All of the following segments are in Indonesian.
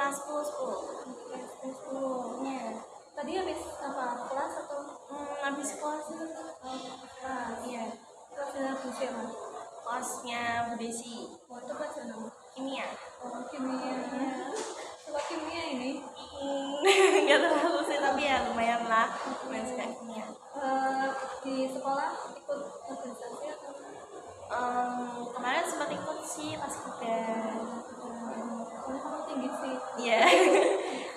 kelas 10. Iya. Tadi habis apa? Kelas atau Habis kelas itu kelas? iya, Kelasnya Bu siapa? kelasnya Bu Desi, Oh, itu pelajaran apa? kimia. Oh, kimia. Suka kimia ini? Nggak terlalu sih, tapi ya lumayan lah, lumayan suka kimia. Di sekolah ikut organisasi atau? Kemarin sempat ikut sih pas kita, Kamu tinggi sih. iya.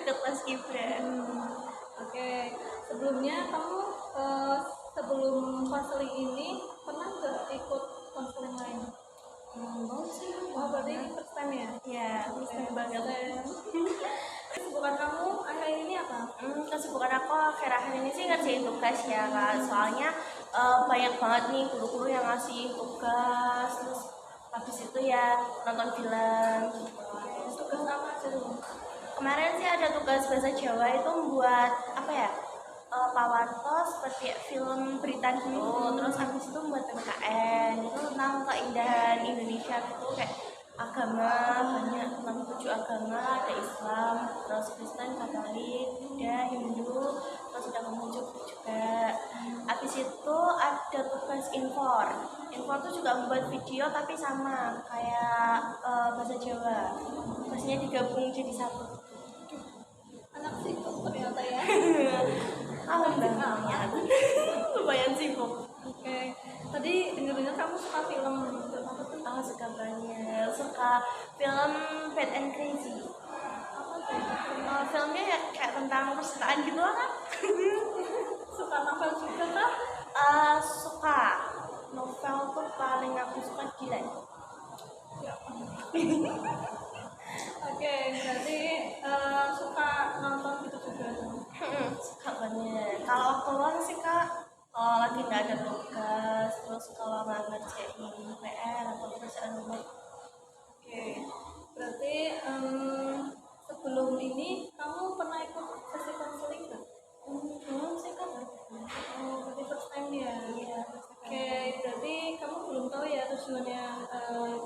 Ikut pas Gibran. Oke. Sebelumnya kamu sebelum konseling ini pernah nggak ikut konseling lain? Mau sih. Oh, berarti ini first time ya? Iya, first time banget. Kesibukan kamu akhir ini apa? Kesibukan aku akhir-akhir ini sih ngerjain tugas ya Kak. Soalnya banyak banget nih guru-guru yang ngasih tugas, terus habis itu ya nonton film. Tugas apa aja tuh? Kemarin sih ada tugas bahasa Jawa itu membuat apa ya? Pawarto seperti film berita gitu. Terus habis itu membuat PKN itu tentang keindahan Indonesia gitu, kayak agama banyak, tentang 7 agama, ada Islam, terus Kristen, Katolik, Buddha, Hindu, terus ada Konghucu juga. Habis itu ada tugas Infor itu juga membuat video tapi sama kayak bahasa Jawa, maksudnya digabung jadi satu. Anak sibuk ternyata ya. Lumayan lumayan sibuk. Oke. Tadi dengar-dengar kamu suka film apa tuh? Aku suka banget, suka film Bad and Crazy. Apa tuh? Filmnya ya kayak tentang percintaan gitu lah kan. Suka novel juga kah? Suka novel tuh paling aku suka gila. Oke, berarti suka nonton gitu juga. Suka banget. Kalau waktu luang sih Kak, kalau lagi nggak ada tugas, terus kalau nggak ngerjain PR atau pekerjaan rumah. Oke, berarti sebelum ini kamu pernah ikut sesi konseling nggak? Belum sih Kak. Oh, berarti first time ya? Iya. Oke, berarti kamu belum tahu ya tujuannya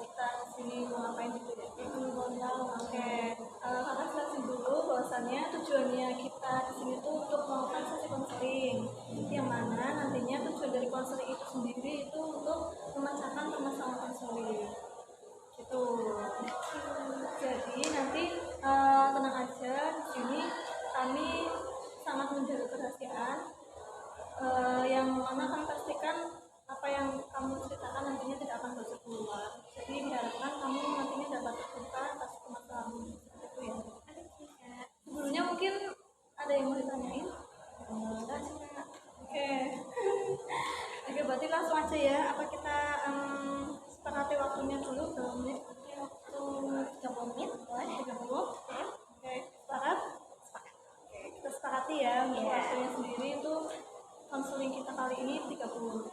kita kesini mau ngapain gitu ya? Belum tahu. Oke, kakak jelasin dulu bahwasannya tujuannya kita kesini tuh untuk melakukan sesi konseling, yang mana nantinya tujuan dari konseling itu sendiri itu untuk memecahkan permasalahan konseling. Gitu. Jadi nanti tenang aja, di sini kami sangat menjaga kerahasiaan, yang mana kami pastikan apa yang kamu ceritakan nantinya tidak akan bocor keluar. Jadi diharapkan kamu nantinya dapat terbuka atas permasalahan itu ya. Sebelumnya mungkin ada yang mau ditanyain? Enggak sih Kak. Oke. Oke, berarti langsung aja ya. Apa kita sepakati waktunya dulu berapa menit? Waktu 30 menit boleh? 30? Oke, sepakat? Oke, kita sepakati ya. Untuk Iya. waktunya sendiri itu konseling kita kali ini 30.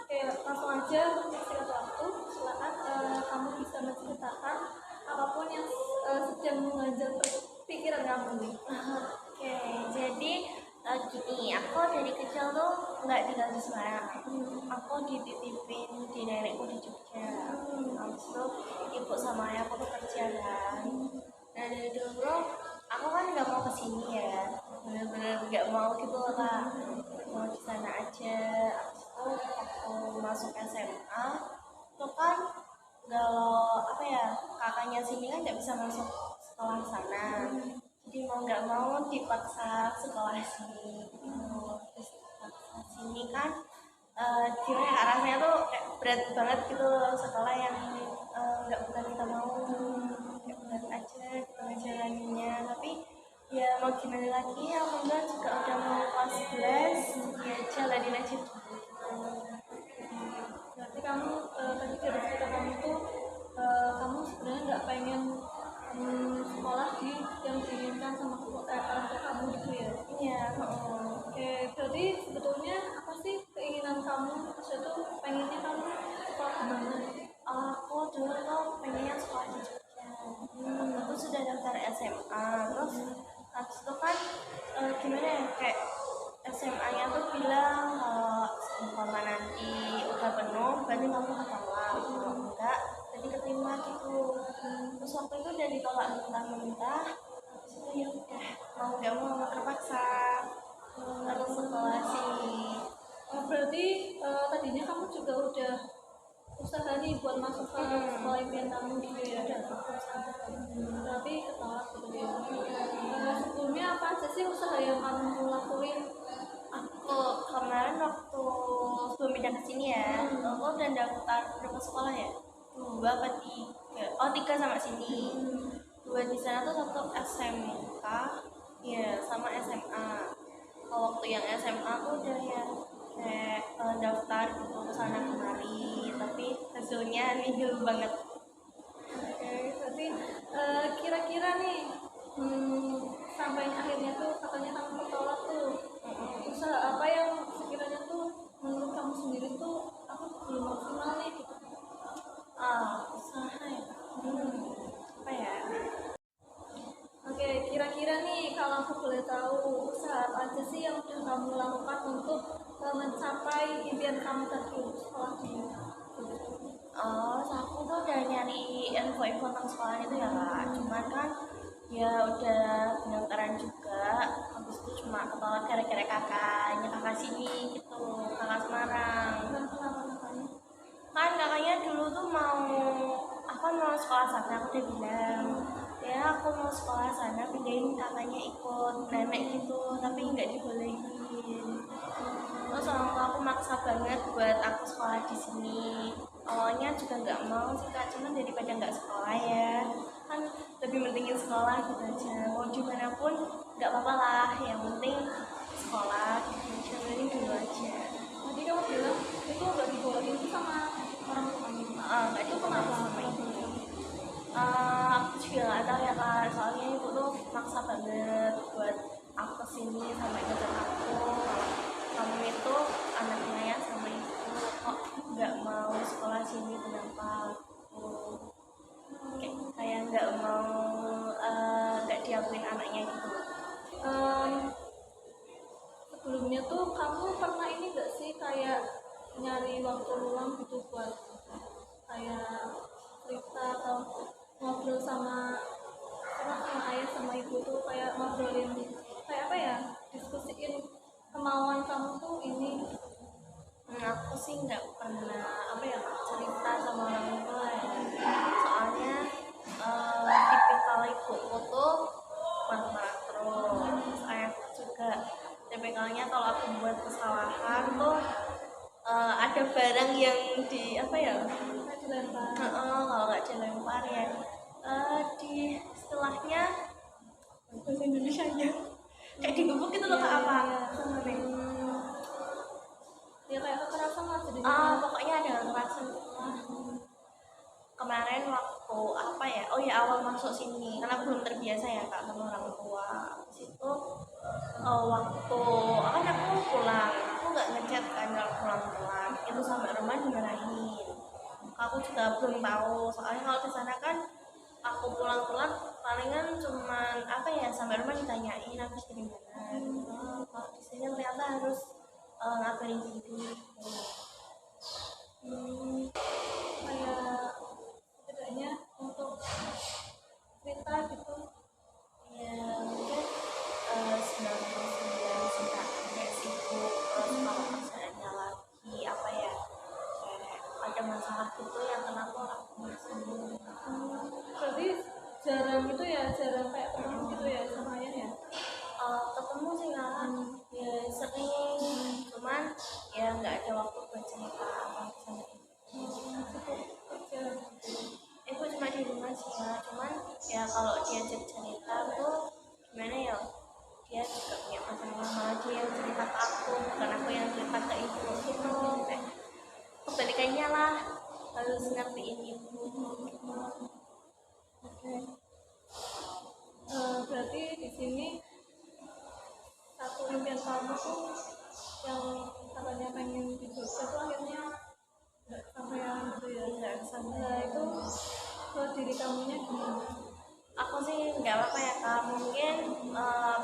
Oke, langsung aja untuk istirahat waktu. Silakan kamu bisa menceritakan apapun yang sedang mengganjal pikiran kamu nih. Oke, jadi gini, aku dari kecil tuh nggak tinggal di Semarang. Aku dititipin di nenekku di Jogja. Habis itu ibu sama ayahku tuh kerja kan. Nah dari dulu aku kan nggak mau kesini ya, bener-bener nggak mau gitu lah, mau di sana aja. Habis itu waktu masuk SMA tuh kan kalau apa ya, kakaknya sini kan nggak bisa masuk sekolah sana, jadi mau nggak mau dipaksa sekolah sini gitu. Terus dipaksa sini kan gimana ya, rasanya tuh kayak berat banget gitu loh, sekolah yang nggak bukan kita mau, kayak berat aja gitu ngejalaninnya. Tapi ya mau gimana lagi, alhamdulillah juga udah mau kelas 11, ya jalanin aja dulu gitu. Berarti kamu tadi dari cerita kamu tuh kamu sebenarnya nggak pengen sekolah di yang diinginkan sama orang tua kamu gitu ya? Iya. Oke, berarti sebetulnya apa sih keinginan kamu? Maksudnya tuh pengennya kamu sekolah di mana? Aku dulu tuh pengennya sekolah di Jogja. Aku sudah daftar SMA, terus habis itu kan gimana ya, kayak SMA-nya tuh bilang kalau nanti udah penuh berarti kamu ketolak, kalau enggak jadi keterima gitu. Terus waktu itu udah ditolak nolak mentah-mentah, habis itu ya udah mau nggak mau terpaksa harus sekolah sini. Berarti tadinya kamu juga udah usaha nih buat masuk ke sekolah impian kamu gitu ya? Tapi ketolak gitu ya. Sebelumnya apa aja sih usaha yang kamu lakuin? Aku kemarin waktu sebelum pindah ke sini ya, aku udah daftar berapa sekolah ya? 2 apa 3? Oh 3 sama sini. 2 di sana tuh satu SMK, ya sama SMA. Kalau waktu yang SMA tuh udah ya kayak daftar gitu ke sana kemari, tapi hasilnya nihil banget. Oke, berarti kira-kira nih sampai akhirnya tuh katanya kamu ketolak tuh. Usaha apa yang sekiranya tuh menurut kamu sendiri tuh aku belum maksimal nih gitu? Usaha ya. Apa ya? Oke, kira-kira nih kalau aku boleh tahu usaha apa aja sih yang udah kamu lakukan untuk mencapai impian kamu tadi sekolah di Aku tuh udah nyari info-info tentang sekolah itu ya kak, cuman kan ya udah pendaftaran juga, habis itu cuma ketolak gara-gara kakak sini gitu, kakak Semarang. kenapa namanya? Kan kakaknya dulu tuh aku mau sekolah sana, aku udah bilang ya aku mau sekolah sana, pindahin kakaknya ikut nenek gitu, tapi nggak dibolehin. Terus orang tua aku maksa banget buat aku sekolah di sini. Awalnya juga nggak mau sih kak, cuman daripada nggak sekolah ya kan lebih pentingin sekolah gitu aja. Mau gimana pun nggak apa-apa lah, yang penting sekolah gitu aja, mending dulu aja. Tadi kamu bilang itu nggak dibolehin tuh sama orang tua kamu. Nggak Itu dibolehin kenapa? sama ibu. Aku juga nggak tahu ya kak, soalnya ibu tuh maksa banget buat aku kesini sampai ngajak aku kamu itu anaknya ya sama ibu kok nggak mau sekolah sini, kenapa aku kayak nggak mau nggak diakuin anaknya gitu. Em, Sebelumnya tuh kamu pernah ini nggak sih kayak nyari waktu luang gitu buat kayak cerita atau ngobrol sama ayah sama ibu tuh kayak ngobrolin kayak apa ya, diskusiin kemauan kamu tuh ini. Aku sih nggak pernah apa ya cerita sama orang tua ya, soalnya tipikal ibuku tuh marah-marah terus. Ayahku juga tipikalnya kalau aku buat kesalahan tuh ada barang yang di apa ya, Kayak dilempar. kalau nggak dilempar ya di istilahnya bahasa Indonesia nya kayak digebuk gitu loh kak, apa sama deh. Ya kayak kekerasan lah jadinya. Pokoknya ada kekerasan gitu lah. Kemarin waktu apa ya, oh ya awal masuk sini karena belum terbiasa ya kak sama orang tua. Situ waktu kan aku pulang, aku nggak ngechat kan kalau pulang itu sampai rumah dimarahin. Aku juga belum tahu, soalnya kalau di sana kan aku pulang palingan cuman apa ya, sampai rumah ditanyain habis dari mana. Kalau di sini ternyata harus ngabarin sendiri gitu. Kayak setidaknya untuk cerita gitu. Ya mungkin 99 sih kak, kayak sibuk, terus kalau kerjaannya lagi apa ya kayak ada masalah gitu yang kenapa aku masih Berarti jarang gitu ya, jarang kayak ketemu gitu ya sama ayah ya. ketemu sih kak, ya sering, cuman ya nggak ada waktu buat cerita apa sama ibu. Kerja. Ibu cuma di rumah sih kak, cuman ya kalau diajak cerita tuh gimana ya, dia juga punya masalah, malah dia yang cerita ke aku bukan aku yang cerita ke ibu gitu, kayak kebalikannya lah, harus ngertiin ibu. Oke. Berarti di sini satu impian kamu tuh yang katanya pengen di Jogja tuh akhirnya nggak kesampaian gitu ya. Nggak sampai. Nah itu ke diri kamunya gimana? Aku sih nggak apa-apa ya kak, mungkin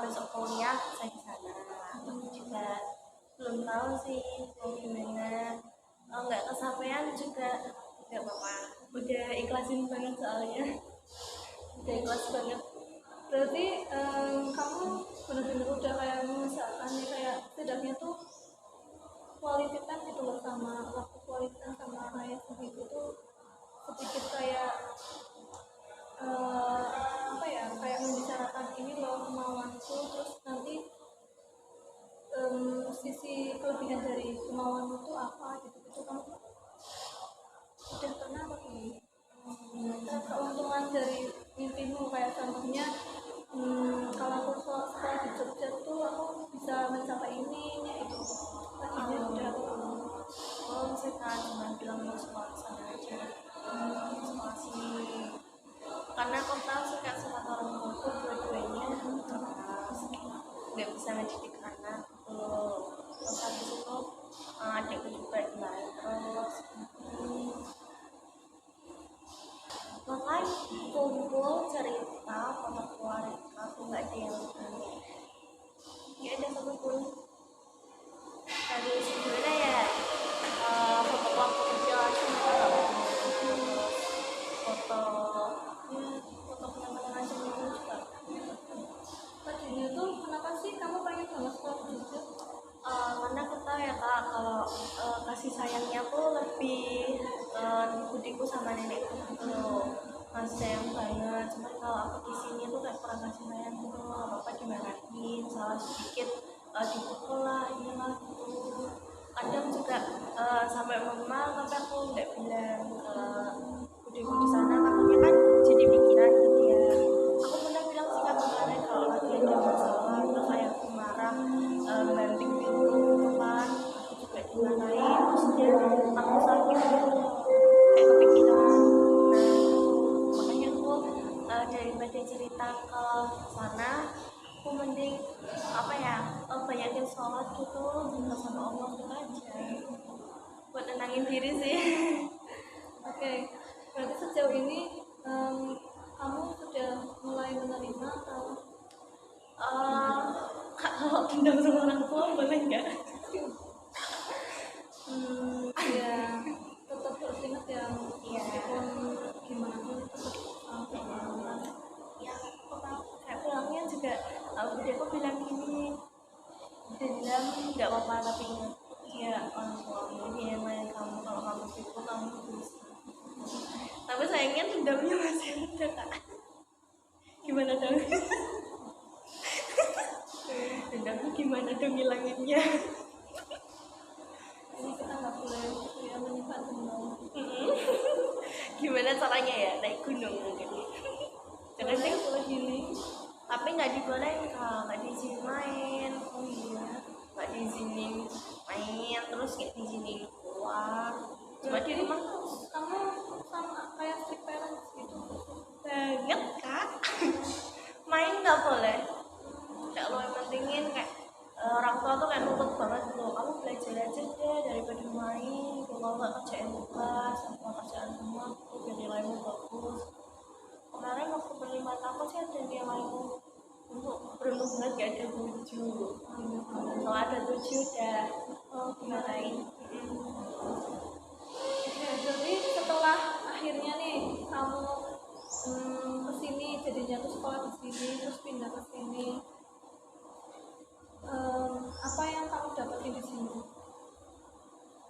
besok kuliah saya di sana. Aku juga belum tahu sih mau gimana. Nggak kesampaian juga nggak apa-apa, udah ikhlasin banget soalnya. Udah ikhlas banget. Berarti kamu benar-benar udah kayak mengusahakan ya, kayak setidaknya tuh quality time gitu loh, sama waktu quality time sama ayah sendiri itu sedikit kayak apa ya, kayak membicarakan ini loh kemauanku, terus nanti sisi kelebihan dari kemauanmu itu apa gitu gitu. Kamu udah pernah apa belum? Keuntungan dari mimpimu, kayak contohnya kalau aku sekolah di Jogja tuh aku bisa mencapai ini gitu. Tadinya udah aku Oh, misalkan cuma bilang mau sekolah sana aja, sekolah sini. Karena aku tahu sih kak sifat orang tua tuh dua-duanya keras, nggak bisa mendidik anak tuh. Terus habis itu adikku juga dimarahin terus. Makanya kumpul cerita sama keluarga aku nggak ada yang aneh, nggak ada satupun. Tadi sebenarnya ya foto waktu kecil aku nggak foto foto kenangan macam itu juga. tadinya tuh kenapa sih kamu pengen banget sekolah di Jogja? Karena aku tahu ya kak kalau kasih sayangnya tuh lebih budiku sama nenekku gitu loh, kasih sayang banget. Cuman kalau aku di sini tuh kayak kurang kasih sayang gitu loh, apa dimarahin salah sedikit dipukul lah inilah gitu. Kadang juga sampai mama tapi aku nggak bilang ke budiku di sana, takutnya kan jadi pikiran gitu ya. Aku pernah bilang sih kan kemarin kalau lagi ada masalah terus ayahku marah banting pintu gitu kan, aku juga dimarahin terus dia aku sakit gitu kayak kepikiran. Nah makanya aku daripada cerita ke sana aku mending apa ya banyakin sholat gitu, minta sama Allah gitu aja buat tenangin diri sih. Oke, berarti sejauh ini kamu sudah mulai menerima atau Kak kalau dendam sama orang tua boleh nggak? ya tetap harus ingat ya, Iya. meskipun gimana pun tetap kemauan. Ya kayak pulangnya juga aku bilang gini, dendam nggak apa-apa tapi ingat dia orang tuamu, dia yang lain kamu, kalau kamu sibuk kamu bisa. Tapi sayangnya dendamnya masih ada kak, gimana dong? Dendamnya gimana dong ngilanginnya? Ini kita nggak boleh ya menyimpan dendam. Gimana caranya ya, naik gunung mungkin jangan deh, Boleh healing. tapi nggak dibolehin kak, nggak diizinin main. Oh iya, nggak diizinin main, terus nggak diizinin keluar, cuma di rumah terus. Kamu sama kayak strict parents gitu. Banget kak. Main nggak boleh, kayak lo yang pentingin kayak orang tua tuh kayak nuntut banget gitu, kamu belajar aja deh daripada main gitu. Kalau nggak kerjain tugas atau kerjaan rumah tuh biar nilaimu bagus. Kemarin waktu berlima tahun sih ada nilaimu untuk beruntung banget gak ada 7. Kalau ada 7 udah dimarahin. Oke, jadi setelah akhirnya nih kamu kesini, jadinya tuh sekolah di sini terus pindah ke sini, apa yang kamu dapetin di sini?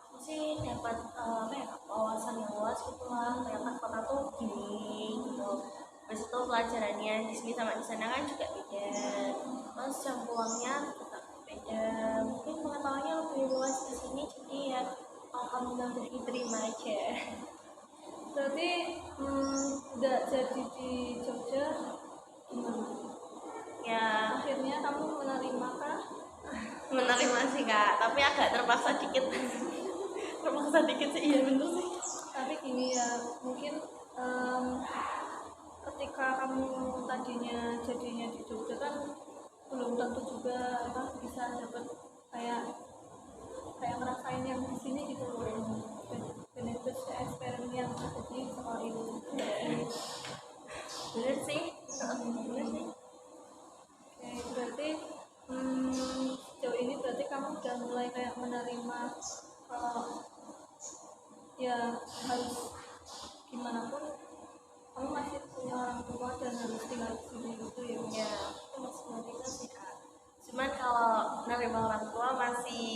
Aku sih dapat apa ya, wawasan yang luas gitu lah, ternyata kota tuh gini gitu. Terus itu pelajarannya di sini sama di sana kan juga beda, terus jam pulangnya juga beda, mungkin pengetahuannya lebih luas di sini, jadi ya alhamdulillah diterima aja. Berarti udah jadi di Jogja gimana? Ya Akhirnya kamu menerima kah? menerima sih kak, tapi agak terpaksa dikit. Terpaksa dikit sih, iya bener sih. Tapi gini ya, mungkin ketika kamu tadinya jadinya di Jogja kan belum tentu juga apa bisa dapat kayak ngerasain yang di sini gitu loh, benefit experience yang ada di sekolah ini. Bener sih, bener sih. Oke, berarti sejauh ini berarti kamu udah mulai kayak menerima kalau ya harus gimana pun kamu masih punya orang tua dan harus tinggal di sini gitu ya. Ya itu masih menerima sih kak, cuman kalau nerima orang tua masih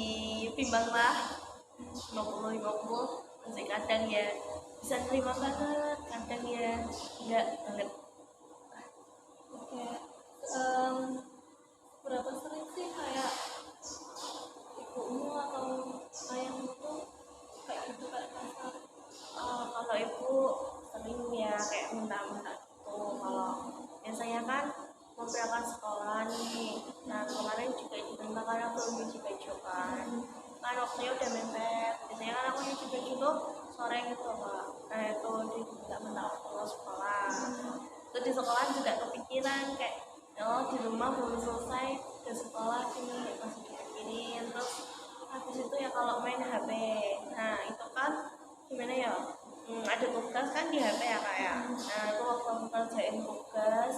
bimbang lah, 50-50, masih kadang ya bisa nerima banget, kadang ya enggak banget. Oke. Em, berapa sering sih kayak ibumu atau ayahmu tuh kayak gitu kayak kasar? Kalau ibu sering ya kayak minta-minta gitu, kalau biasanya kan mau berangkat sekolah nih, nah kemarin juga diminta karena belum nyuci baju kan waktunya udah mepet, biasanya kan aku nyuci baju tuh sore gitu kak, nah itu dia minta waktu mau sekolah, terus di sekolah juga kepikiran kayak oh di rumah belum selesai ke sekolah sini masih dipikirin, terus habis itu ya kalau main HP, nah itu kan gimana ya, ada tugas kan di HP ya kak ya, nah itu waktu aku kerjain tugas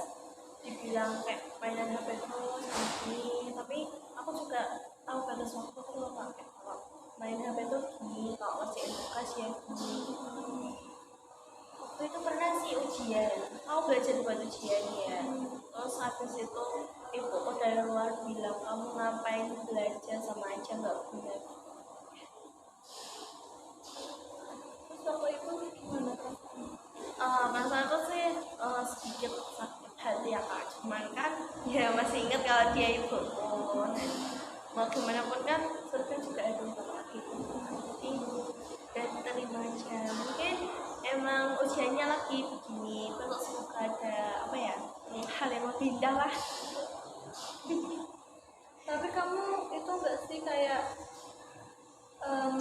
dibilang kayak mainan HP terus gini, tapi aku juga tahu batas waktu tuh loh kak, kayak kalau main HP tuh gini, kalau kerjain tugas ya gini. Waktu itu pernah sih ujian, aku belajar buat ujian ya, terus habis itu ibuku dari luar bilang kamu ngapain belajar, sama aja nggak guna. Terus waktu itu gimana kan? Masa aku sih sedikit sakit hati ya kak, cuman kan ya masih ingat kalau dia ibuku, mau gimana pun kan surga juga ada yang lagi, jadi dan terima aja, mungkin emang ujiannya lagi begini, terus semoga ada apa ya, hal yang lebih indah lah. Tapi kamu itu enggak sih kayak em,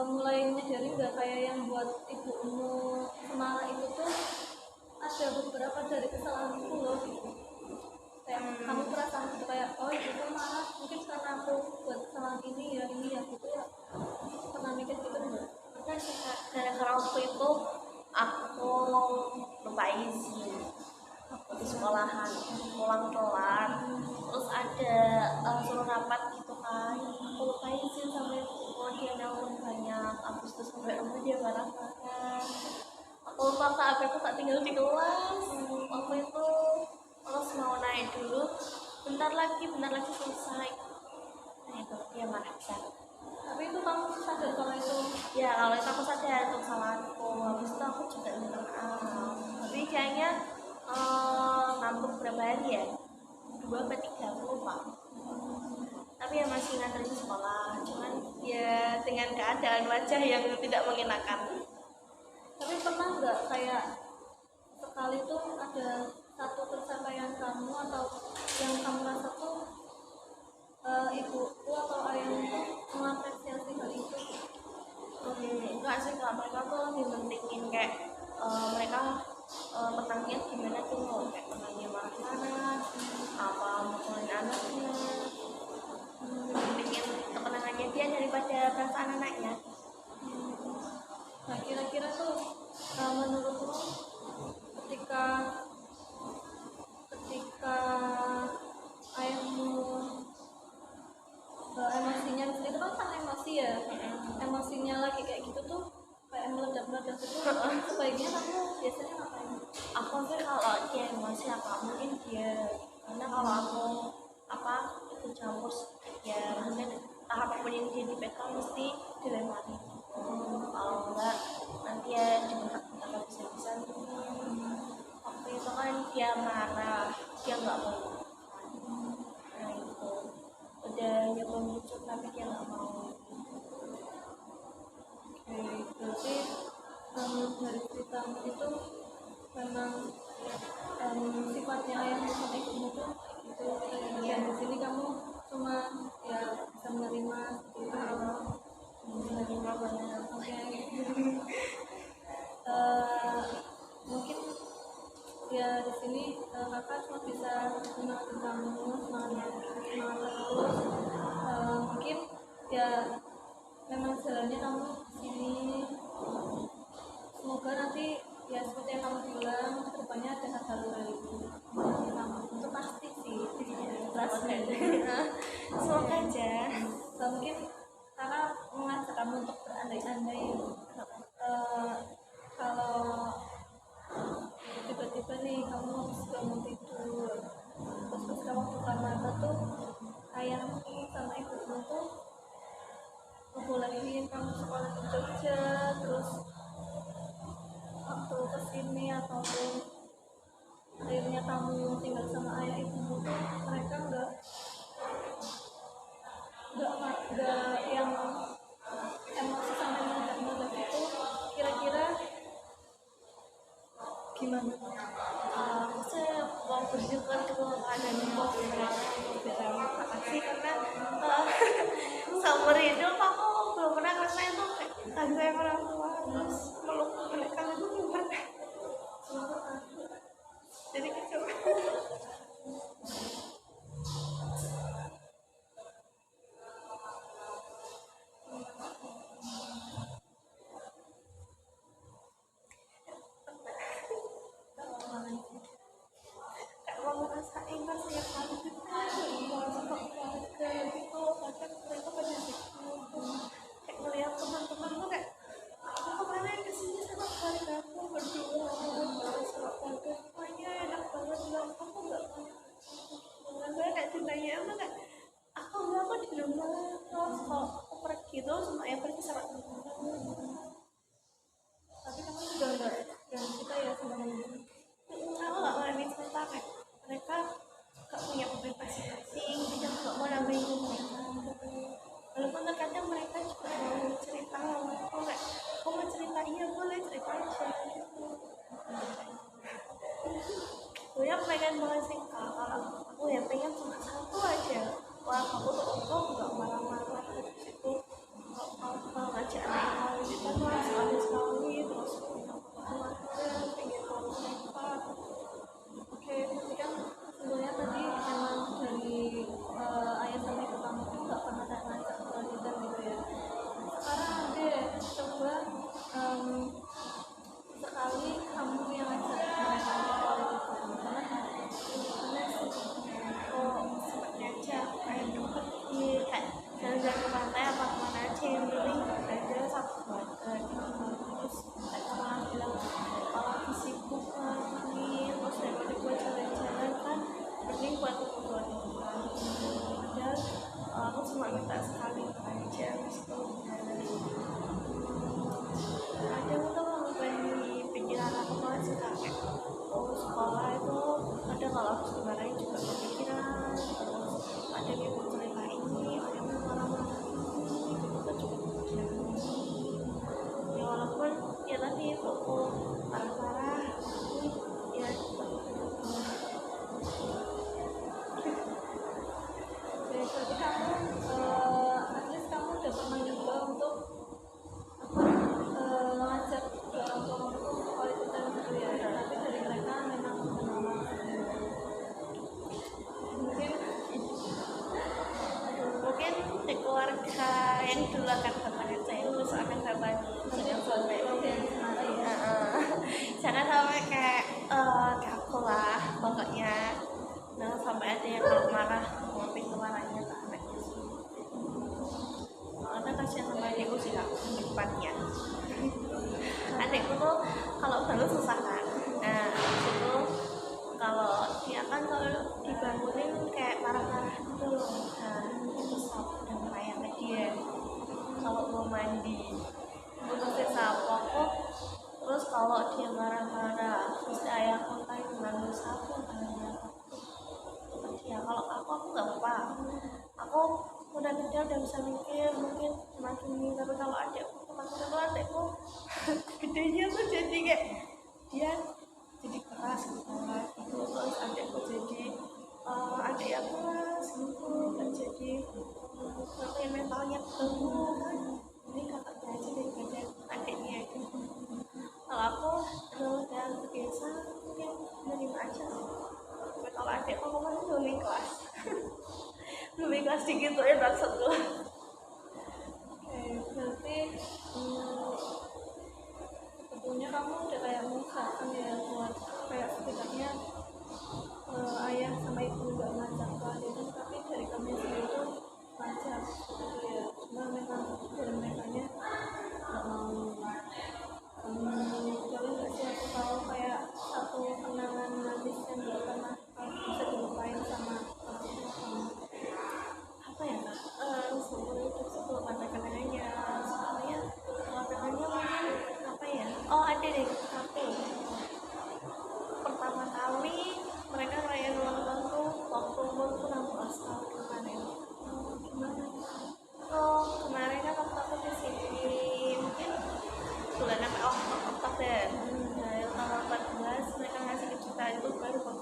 mulai menyadari nggak kayak yang buat ibumu semarah itu tuh ada beberapa dari kesalahanku loh gitu. Kayak kamu perasaan gitu kayak oh itu marah mungkin karena aku buat kesalahan ini ya gitu ya, pernah mikir gitu enggak? Pernah sih kak, gara-gara waktu itu aku lupa izin di sekolahan, pulang telat, terus ada suruh rapat gitu kan, aku lupa izin sama ibuku, dia nelfon banyak, abis itu sampai rumah dia marah-marah, aku lupa kak, HP aku tak tinggal di kelas waktu itu, terus mau naik dulu, bentar lagi selesai, nah itu dia marah besar. Tapi itu kamu sadar kalau itu Ya kalau itu aku sadar itu kesalahanku, habis itu aku juga minta maaf, tapi kayaknya ngambek berapa hari ya, 2 atau 3 aku lupa, tapi ya masih nganterin sekolah, cuman ya dengan keadaan wajah yang tidak mengenakan. tapi pernah nggak kayak sekali tuh ada satu pencapaian kamu atau yang kamu rasa tuh ibuku atau ayahmu tuh mengapresiasi hal itu? Enggak sih kak, mereka tuh lebih pentingin kayak mereka tenangnya gimana tuh, kayak tenangnya marah-marah apa mukulin anaknya, pentingin ketenangannya dia daripada perasaan anaknya. Nah kira-kira tuh menurutmu ketika ketika ayahmu emosinya itu kan karena emosi ya, emosinya lagi kayak gitu tuh kayak meledak-meledak itu sebaiknya kamu biasanya ngapain? Aku sih kalau dia emosi apa mungkin dia, karena kalau aku apa ikut campur ya mungkin tahap apapun yang dia dipegang mesti dilempari, kalau enggak nanti ya cuma tak bisa-bisa. Waktu itu kan dia marah, dia nggak mau makan, nah itu udah nyoba bujuk tapi dia nggak mau. Oke, berarti dari ceritamu itu memang sifatnya ayahmu sama ibumu tuh gitu. Dan di sini kamu cuma ya bisa menerima seperti itu. Menerima banget. Oke. Mungkin ya di sini kakak cuma bisa semangatin kamu, semangat terus. Mungkin ya memang jalannya kamu di sini, semoga nanti ya seperti yang kamu bilang kedepannya ada hal-hal baru itu pasti sih Semoga aja. mungkin karena mengajak kamu untuk berandai-andai kalau tiba-tiba bangun tidur. Terus ketika waktu Ramadan tuh ayahmu sama ibumu tuh ngebolehin kamu sekolah di Jogja, terus waktu kesini ataupun akhirnya kamu tinggal sama ayah ibumu tuh mereka nggak yang emosi sampai meledak-meledak itu, kira-kira gimana? Aku sih mau bersyukur kalau keadaan kok berterima kasih karena seumur hidup aku belum pernah ngerasain tuh kayak sayang orang tua terus meluk mereka itu belum pernah. Jadi kecil. Kayak mau ngerasain rasanya paling Sama keluarga gitu, kadang mereka pada gitu. kayak ngeliat teman-teman tuh kayak aku kemarin kesini sama keluarga aku berdua sama keluarga semuanya enak banget bilang aku nggak punya dengan gue kayak ditanya apa kayak aku di rumah terus kalau aku pergi tuh semuanya pergi sama teman-teman. Tapi kamu juga nggak kita ya sebenarnya. Aku nggak berani cerita kayak mereka gak punya privasi masing jadi aku nggak mau nambahin mereka walaupun terkadang mereka juga mau cerita sama aku kayak aku mau cerita iya boleh cerita aja gitu. Gue yang pengen banget sih Kak, kalau aku ya pengen cuma satu aja. Wah kamu tuh kok nggak marah-marah terus itu kalau ngajak anak kali kita tuh sekali terus keluarga pengen tahu mereka. Oke, tapi kan sebenarnya tadi emang dari ayah sama ibu kamu tuh nggak pernah ngajak ke liburan gitu ya. Sekarang deh coba sekali kamu yang ngajak mereka ke liburan, karena Oh seperti aja kayak deket di kayak jalan-jalan ke pantai apa kemana aja yang penting aja satu keluarga gitu. Terus kayak orang bilang kalau lagi sibuk ini terus daripada buat jalan-jalan kan mending buat kebutuhan orang. Padahal aku cuma minta sekali aja gitu. Kadang tuh di pikiran aku banget sih kayak oh sekolah itu kadang kalau aku dimarahin juga kepikiran terus ada yang mau cerita ini ada yang mau marah-marah ini kita juga kepikiran ya walaupun ya tadi aku marah-marah ya Oke, berarti kamu at least kamu udah pernah juga untuk ngajak ke orang tua kamu tuh sekolah liburan gitu ya, tapi dari mereka memang menolak. Mungkin mungkin di keluarga yang dulu akan berbagi saya terus akan berbagi jangan sampai yang sebenarnya ya. jangan sampai kayak ke aku lah pokoknya jangan sampai ada yang marah ngopi marahnya ke anaknya sendiri karena kasihan sama adikku sih kak di depannya adikku tuh kalau baru susah kan nah itu kalau dia kan kalau dibangunin kayak marah-marah gitu loh nah itu sapu dan melayang ke dia kalau mau mandi mesti sapu kok terus kalau dia marah-marah terus ayahku kan ngambil sapu tangannya dia kalau aku nggak apa aku udah gede udah bisa mikir mungkin semakin ini tapi kalau adikku semakin itu adikku gedenya tuh jadi kayak dia jadi keras gitu terus adikku jadi adik yang keras gitu dan jadi yang mentalnya terganggu kan ini kakaknya aja daripada adiknya gitu kalau aku udah terbiasa mungkin menerima aja tapi kalau adikku kemarin belum ikhlas belum ikhlas dikit tuh ya maksud gue. Oke, berarti sebetulnya kamu udah kayak mengusahakan ya buat kayak setidaknya ayah sama ibu nggak ngajak ke liburan, tapi dari kamu sendiri tuh ngajak gitu ya. Cuma memang dari merekanya nggak mau. Boleh nggak sih aku tahu kayak satu kenangan manis yang nggak akan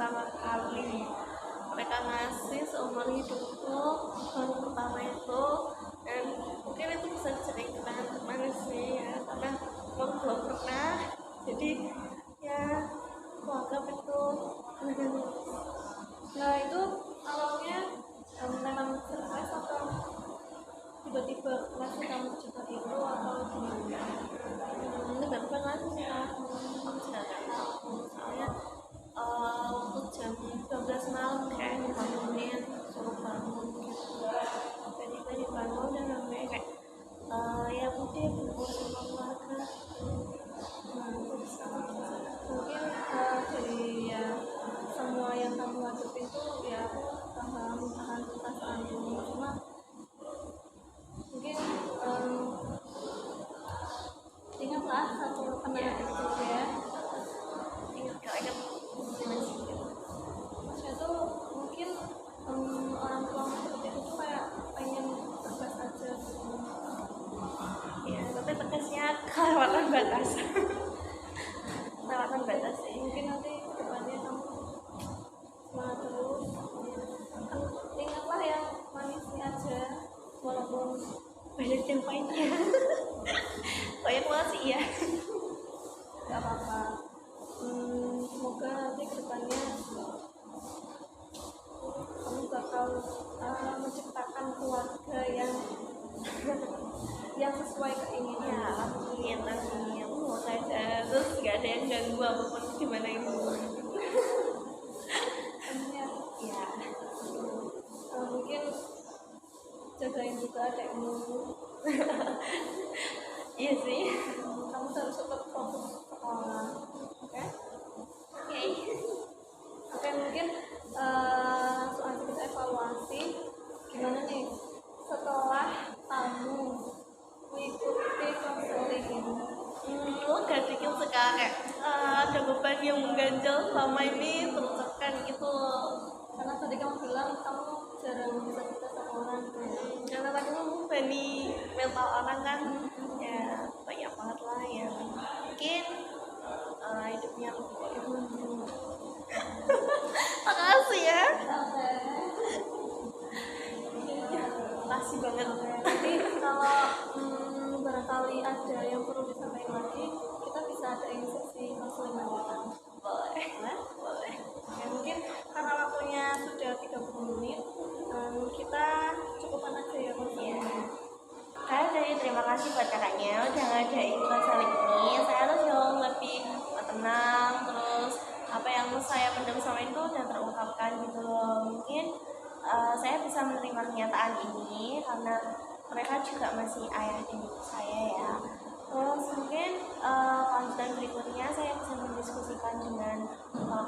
pertama kali mereka ngasih seumur hidupku baru pertama itu, dan mungkin itu bisa jadi kenangan manis sih ya, karena aku belum pernah, jadi ya aku anggap itu kenangan manis. Nah itu awalnya memang surprise atau tiba-tiba ngasih kamu cerita itu atau gimana? Tiba-tiba ngasih ya, aku juga nggak tahu soalnya waktu jam 12 malam kayak dibangunin, suruh bangun gitu, tiba-tiba dibangun dan namanya kayak ya udah berkumpul sama keluarga. Mungkin dari ya semua yang kamu hadapin itu ya aku paham akan perasaanmu, cuma mungkin ingatlah satu kenangan itu ya. Ingat gak ingat gimana sih? Saya tuh mungkin orang tua seperti itu tuh kayak pengen tegas aja gitu. Ya tapi tegasnya kelewatan batas. Kelewatan batas sih. Mungkin nanti kedepannya kamu semangat terus. Ingatlah yang manisnya aja, walaupun Banyak yang pahitnya. Banyak banget sih ya. nggak apa-apa. Semoga nanti kedepannya kamu bakal menciptakan keluarga yang sesuai keinginan. Ya amin amin. Semoga saja terus gak ada yang ganggu apapun gimana itu. Ya. Mungkin jagain juga adekmu. Iya sih. Kamu harus tetap fokus sekolah, oke? Oke, mungkin langsung aja kita evaluasi gimana nih setelah kamu mengikuti konseling ini. Lo gak bikin sekarang kayak ada beban yang mengganjal selama ini terucapkan gitu. Karena tadi kamu bilang kamu jarang bisa cerita sama orang gitu ya. Karena tadi lo membebani mental orang kan, ya banyak banget lah yang mungkin hidupnya lebih baik. Makasih ya. Makasih banget. Jadi kalau barangkali ada yang perlu disampaikan lagi, kita bisa ada sesi konseling lanjutan. Boleh. Ya, mungkin karena waktunya sudah 30 menit, kita cukupkan aja ya konselingnya. Saya dari terima kasih buat kakaknya udah ngadain konseling ini. Saya tuh jauh lebih tenang, terus apa yang saya pendam sama itu udah terungkapkan gitu loh. Mungkin saya bisa menerima kenyataan ini karena mereka juga masih ayah dan ibu saya ya. Terus mungkin lanjutan berikutnya saya bisa mendiskusikan dengan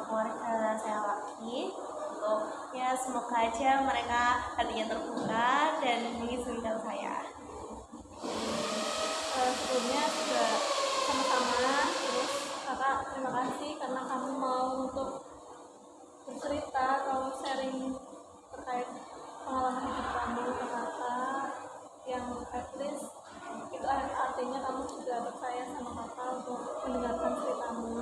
keluarga saya lagi. Untuk ya semoga aja mereka hatinya terbuka dan mengizinkan saya. Sebelumnya juga sama-sama, terus kakak terima kasih karena kamu mau untuk bercerita atau sharing terkait pengalaman hidup kamu ke kakak, yang at least itu artinya kamu juga percaya sama kakak untuk mendengarkan ceritamu.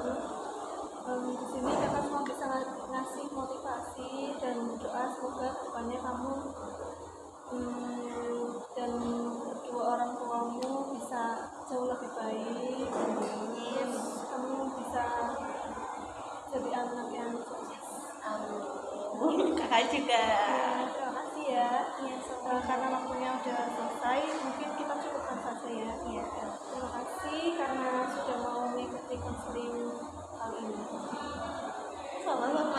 Di sini kakak semua bisa ngasih motivasi dan doa semoga kedepannya kamu dan kedua orang tuamu bisa jauh lebih baik, dan kamu bisa jadi anak yang sukses. Kakak juga. Ya, terima kasih ya. Karena waktunya udah selesai, mungkin kita cukupkan saja ya. Terima kasih karena sudah mau mengikuti konseling kali ini. Sama-sama.